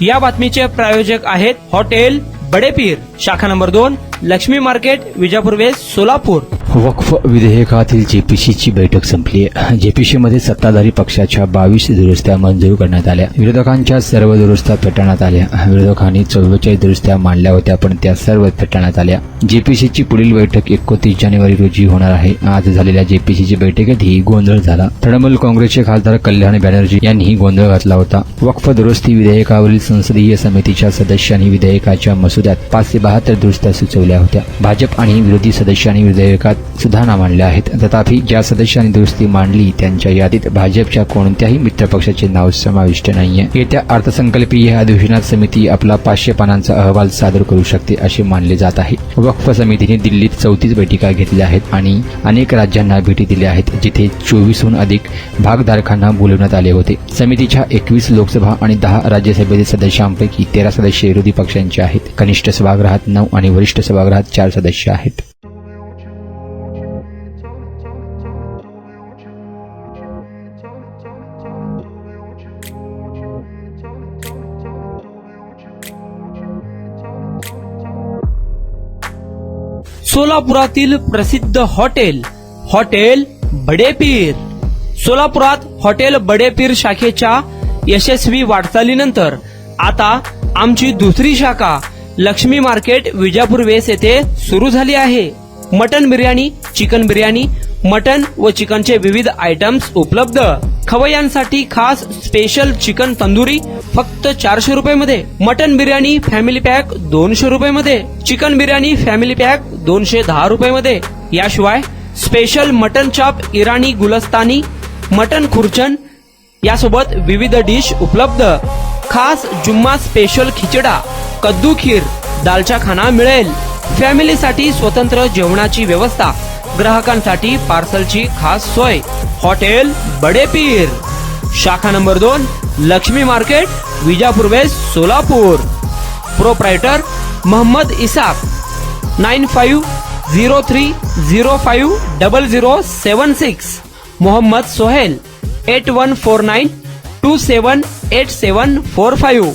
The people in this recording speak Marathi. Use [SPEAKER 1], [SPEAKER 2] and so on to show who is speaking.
[SPEAKER 1] या बातमीचे प्रायोजक आहेत हॉटेल बडेपीर, शाखा number 2, Laxmi market, Vijapur west, Solapur.
[SPEAKER 2] वक्फ विधेयकातील जेपीसीची बैठक संपली. जेपीसीमध्ये सत्ताधारी पक्षाच्या 22 दुरुस्त्या मंजूर करण्यात आल्या. विरोधकांच्या सर्व दुरुस्त्या फेटाळण्यात आल्या. विरोधकांनी 44 दुरुस्त्या मांडल्या होत्या, पण त्या सर्व फेटाळण्यात आल्या. जेपीसीची पुढील बैठक 29 जानेवारी रोजी होणार आहे. आज झालेल्या जेपीसीची बैठकीतही गोंधळ झाला. तृणमूल काँग्रेसचे खासदार कल्याण बॅनर्जी यांनीही गोंधळ घातला होता. वक्फ दुरुस्ती विधेयकावरील संसदीय समितीच्या सदस्यांनी विधेयकाच्या मसुद्यात 572 दुरुस्त्या सुचवल्या होत्या. भाजप आणि विरोधी सदस्यांनी विधेयकात सुधारणा मांडल्या आहेत. तथापि ज्या सदस्यांनी दुरुस्ती मांडली त्यांच्या यादीत भाजपच्या कोणत्याही मित्रपक्षाचे नाव समाविष्ट नाहीये. येत्या अर्थसंकल्पीय अधिवेशनात समिती आपला 500 पानांचा अहवाल सादर करू शकते असे मानले जात आहे. वक्फ समितीने दिल्लीत 34 बैठका घेतल्या आहेत आणि अनेक राज्यांना भेटी दिल्या आहेत, जिथे 24हून अधिक भागधारकांना बोलवण्यात आले होते. समितीच्या 21 लोकसभा आणि 10 राज्यसभेतील सदस्यांपैकी 13 सदस्य विरोधी पक्षांचे आहेत. कनिष्ठ सभागृहात 9 आणि वरिष्ठ सभागृहात 4 सदस्य आहेत.
[SPEAKER 1] सोलापुरातील प्रसिद्ध हॉटेल बडेपीर. सोलापुरात हॉटेल बडेपीर शाखेच्या यशस्वी वाटचालीनंतर आता आमची दुसरी शाखा लक्ष्मी मार्केट, विजापूर वेस्ट येथे सुरू झाली आहे. Mutton biryani, chicken biryani, mutton व चिकनचे विविध आयटम्स उपलब्ध. खवय्यांसाठी खास स्पेशल चिकन तंदुरी फक्त 400 रुपये मध्ये. मटन बिर्याणी फॅमिली पॅक 200 रुपये मध्ये. चिकन बिर्याणी फॅमिली पॅक 210 रुपये मध्ये. याशिवाय स्पेशल मटन चाप, इराणी गुलस्तानी, मटन खुर्चन यासोबत विविध डिश उपलब्ध. खास जुम्मा स्पेशल खिचडा, कद्दू खीर, दालचा खाना मिळेल. फॅमिलीसाठी स्वतंत्र जेवणाची व्यवस्था, ग्राहकांसाठी पार्सलची खास सोय. हॉटेल बडेपीर, शाखा number 2, Laxmi market, Vijapur west, Solapur. Proprietor Mohammed Isaq. 9503050076. Mohammed Sohel. 8149278745.